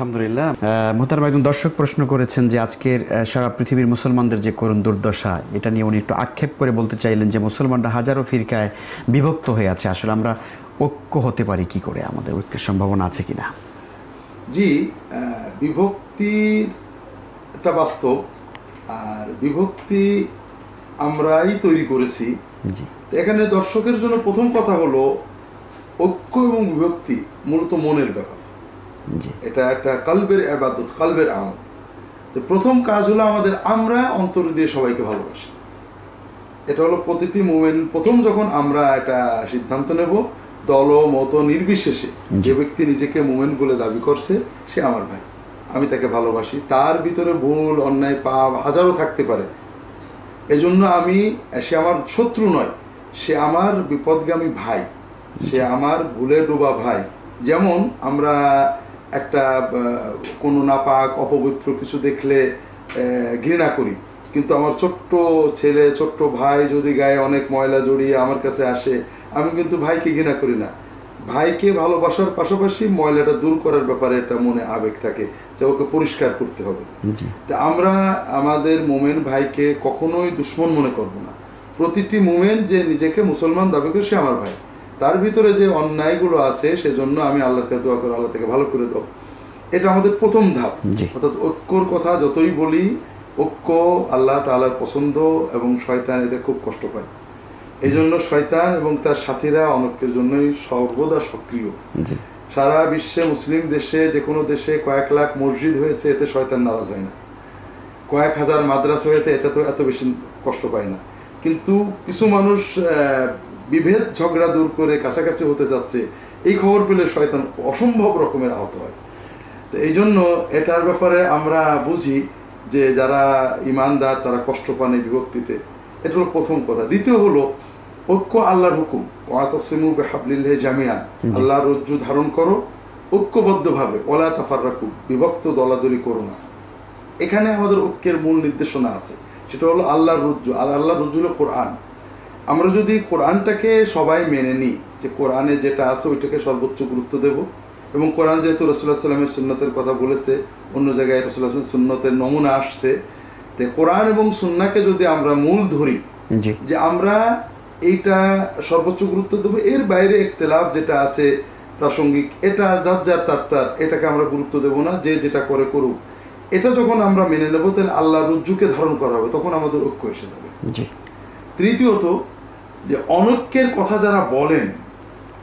আলহামদুলিল্লাহ। মোহতারাম একজন দর্শক প্রশ্ন করেছেন যে আজকের সারা পৃথিবীর মুসলমানদের যে করুণ দুর্দশা, এটা নিয়ে উনি একটু আক্ষেপ করে বলতে চাইলেন যে মুসলমানরা হাজারো ফিরকায় বিভক্ত হয়ে আছে, আসলে আমরা ঐক্য হতে পারি কি করে, আমাদের ঐক্যের সম্ভাবনা আছে কিনা? জি, বিভক্তির একটা বাস্তব, আর বিভক্তি আমরাই তৈরি করেছি। জি, এখানে দর্শকের জন্য প্রথম কথা হলো ঐক্য এবং বিভক্তি মূলত মনের ব্যাপার। এটা একটা কালবের ইবাদত, কালবের আমল। তো প্রথম কাজ হলো আমাদের আমরা অন্তর দিয়ে সবাইকে ভালোবাসি। এটা হলো প্রতিটি মুমিন প্রথম যখন আমরা একটা সিদ্ধান্ত নেব, দল মত নির্বিশেষে যে ব্যক্তি নিজেকে মুমিন বলে দাবি করছে সে আমার ভাই, আমি তাকে ভালোবাসি। তার ভিতরে ভুল অন্যায় পাপ হাজারো থাকতে পারে, এজন্য সে আমার শত্রু নয়, সে আমার বিপদগামী ভাই, সে আমার ভুলে ডোবা ভাই। যেমন আমরা একটা কোনো নাপাক অপবিত্র কিছু দেখলে ঘৃণা করি, কিন্তু আমার ছোট্ট ছেলে ছোট্ট ভাই যদি গায়ে অনেক ময়লা জড়িয়ে আমার কাছে আসে, আমি কিন্তু ভাইকে ঘৃণা করি না। ভাইকে ভালোবাসার পাশাপাশি ময়লাটা দূর করার ব্যাপারে একটা মনে আবেগ থাকে যে ওকে পরিষ্কার করতে হবে। তা আমরা আমাদের মোমেন ভাইকে কখনোই দুশ্মন মনে করব না। প্রতিটি মোমেন যে নিজেকে মুসলমান দাবি করে সে আমার ভাই, তার ভিতরে যে অন্যায়গুলো আছে সেজন্য আমি আল্লাহর কাছে দোয়া করি, আল্লাহ থেকে ভালো করে দাও। এটা আমাদের প্রথম ধাপ। অর্থাৎ ঐক্যর কথা যতই বলি, ঐক্য আল্লাহ তাআলার পছন্দ এবং শয়তান এতে খুব কষ্ট পায়। এই জন্য শয়তান এবং তার সাথীরা অনৈক্যের জন্যই সর্বদা সক্রিয়। সারা বিশ্বে মুসলিম দেশে যে কোনো দেশে কয়েক লাখ মসজিদ হয়েছে, এতে শয়তান নারাজ হয় না। কয়েক হাজার মাদ্রাসা হয়েছে, এটা তো এত বেশি কষ্ট পায় না। কিন্তু কিছু মানুষ বিভেদ ঝগড়া দূর করে কাছাকাছি হতে যাচ্ছে, এই খবর পেলে শয়তান অসম্ভব রকমের আহত হয়। তো এই জন্য এটার ব্যাপারে আমরা বুঝি যে যারা ইমানদার তারা কষ্ট পান এই বিভক্তিতে। এটা হলো প্রথম কথা। দ্বিতীয় হলো ঐক্য আল্লাহর হুকুম, ওয়াতাসিমু বিহাবলিল্লাহি জামিআন, আল্লাহর রজ্জু ধারণ করো ঐক্যবদ্ধভাবে, ওয়ালা তাফাররাকু, বিভক্ত দলাদলি করো না। এখানে আমাদের ঐক্যের মূল নির্দেশনা আছে, সেটা হলো আল্লাহর রজ্জু। আর আল্লাহর রজ্জু হলো কোরআন। আমরা যদি কোরআনটাকে সবাই মেনে নিই, যে কোরআনে যেটা আছে ওইটাকে সর্বোচ্চ গুরুত্ব দেব, এবং কোরআন যেহেতু রাসূলুল্লাহ সাল্লাল্লাহু আলাইহি ওয়াসাল্লামের সুন্নতের কথা বলেছে, অন্য জায়গায় রাসূলুল্লাহ সাল্লাল্লাহু আলাইহি ওয়াসাল্লামের সুন্নতের নমুনা আসছে, তো কোরআন এবং সুন্নাহকে যদি আমরা মূল ধরি, যে আমরা এইটা সর্বোচ্চ গুরুত্ব দেবো, এর বাইরে ইখতিলাফ যেটা আছে প্রাসঙ্গিক, এটা যার যার তার এটাকে আমরা গুরুত্ব দেব না, যে যেটা করে করুক। এটা যখন আমরা মেনে নেব, তাহলে আল্লাহর রজ্জুকে ধারণ করা হবে, তখন আমাদের ঐক্য এসে যাবে। তৃতীয়ত, যে অনৈক্যের কথা যারা বলেন,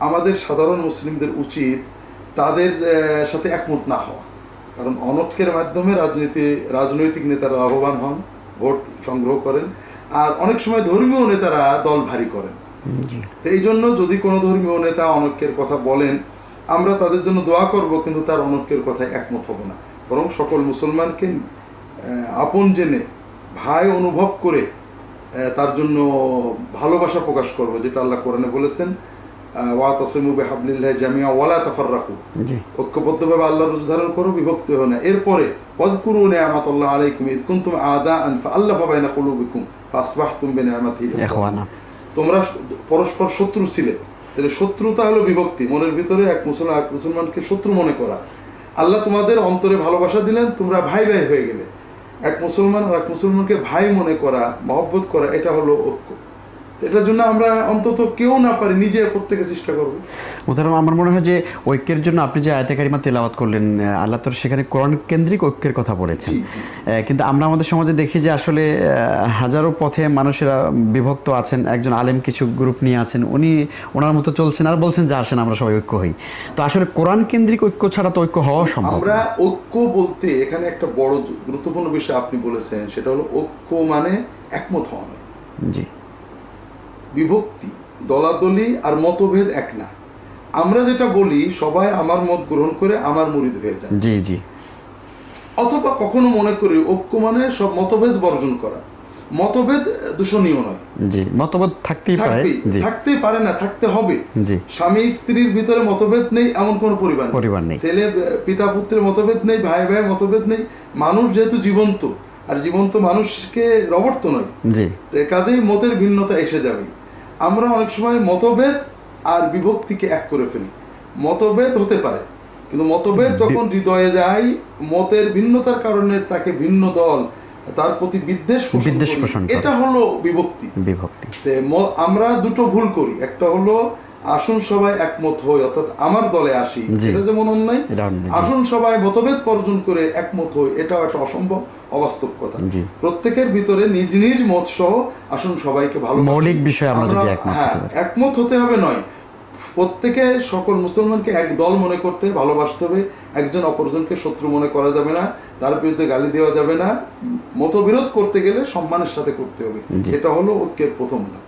আমাদের সাধারণ মুসলিমদের উচিত তাদের সাথে একমত না হওয়া। কারণ অনৈক্যের মাধ্যমে রাজনৈতিক নেতারা লাভবান হন, ভোট সংগ্রহ করেন, আর অনেক সময় ধর্মীয় নেতারা দল ভারী করেন। তো এই জন্য যদি কোনো ধর্মীয় নেতা অনৈক্যের কথা বলেন, আমরা তাদের জন্য দোয়া করব, কিন্তু তার অনৈক্যের কথায় একমত হব না। বরং সকল মুসলমানকে আপন জেনে, ভাই অনুভব করে তার জন্য ভালোবাসা প্রকাশ করবো, যেটা আল্লাহ কোরআনে বলেছেন, ওয়াতাসিমু বিহাবলিল্লাহি জামিআন ওয়ালা তাফাররাকু, ঐক্যবদ্ধভাবে আল্লাহর রজ্জু ধারণ করো, বিভক্ত হও না। এরপরে ওয়াযকুরু নি'মাতাল্লাহি আলাইকুম ইয কুনতুম আ'দাআন ফাআল্লাফা বাইনা কুলুবিকুম ফাআসবাহতুম বিনি'মাতিহি ইখওয়ানা। তোমরা পরস্পর শত্রু ছিলে। তাহলে শত্রুতা হলো বিভক্তি, মনের ভিতরে এক মুসলমানকে শত্রু মনে করা। আল্লাহ তোমাদের অন্তরে ভালোবাসা দিলেন, তোমরা ভাই ভাই হয়ে গেলে। এক মুসলমান আর এক মুসলমানকে ভাই মনে করা, মহব্বত করা, এটা হলো ঐক্য। এটার জন্য আমরা অন্তত কেউ না পারি নিজে প্রত্যেকে চেষ্টা করবো। মোহতারাম, আমার মনে হয় যে ঐক্যের জন্য আপনি যে আয়াতে কারিমা তেলাওয়াত করলেন, আল্লাহ তো সেখানে কোরআন কেন্দ্রিক ঐক্যের কথা বলেছেন। কিন্তু আমরা আমাদের সমাজে দেখি যে আসলে হাজারো পথে মানুষেরা বিভক্ত আছেন। একজন আলেম কিছু গ্রুপ নিয়ে আছেন, উনি ওনার মতো চলছেন আর বলছেন যে আসেন আমরা সবাই ঐক্য হই। তো আসলে কোরআন কেন্দ্রিক ঐক্য ছাড়া তো ঐক্য হওয়া সম্ভব। আমরা ঐক্য বলতে এখানে একটা বড় গুরুত্বপূর্ণ বিষয় আপনি বলেছেন, সেটা হলো ঐক্য মানে একমত হওয়া নয়। জি, বিভক্তি, দলাদলি আর মতভেদ এক না। আমরা যেটা বলি, সবাই আমার মত গ্রহণ করে আমার মুরিদ হয়ে যায়। জি জি। অথবা কখনো মনে করি ঐক্য মানে সব মতভেদ বর্জন করা। মতভেদ দূষণীয় নয়। জি, মতভেদ থাকতেই পারে না, থাকতে হবে। জি, স্বামী স্ত্রীর ভিতরে মতভেদ নেই এমন কোনো পরিবার নেই। ছেলে পিতা পুত্রের মতভেদ নেই, ভাই ভাই মতভেদ নেই। মানুষ যেহেতু জীবন্ত, আর জীবন্ত মানুষকে রবট তো নয়। জি, কাজেই মতের ভিন্নতা এসে যাবে। আমরা অনেক সময় মতভেদ আর বিভক্তিকে এক করে ফেলি। মতভেদ হতে পারে, কিন্তু মতভেদ যখন হৃদয়ে যায়, মতের ভিন্নতার কারণে তাকে ভিন্ন দল তার প্রতি বিদ্বেষ পোষণ করে, এটা হলো বিভক্তি। আমরা দুটো ভুল করি, একটা হলো আসুন সবাই একমত হই, অর্থাৎ আমার দলে আসি, এটা যেমন অন্যায়। আসুন সবাই মতভেদ বর্জন করে একমত হই, এটাও একটা অসম্ভব, অবাস্তব কথা। প্রত্যেকের ভিতরে নিজ নিজ মত সহ আসুন সবাইকে ভালো মৌলিক বিষয় আমরা একমত হতে হবে নয়, প্রত্যেকে সকল মুসলমানকে এক দল মনে করতে ভালোবাসতে হবে, একজন অপরজনকে শত্রু মনে করা যাবে না, তার বিরুদ্ধে গালি দেওয়া যাবে না, মতবিরোধ করতে গেলে সম্মানের সাথে করতে হবে, এটা হলো ঐক্যের প্রথম ধাপ।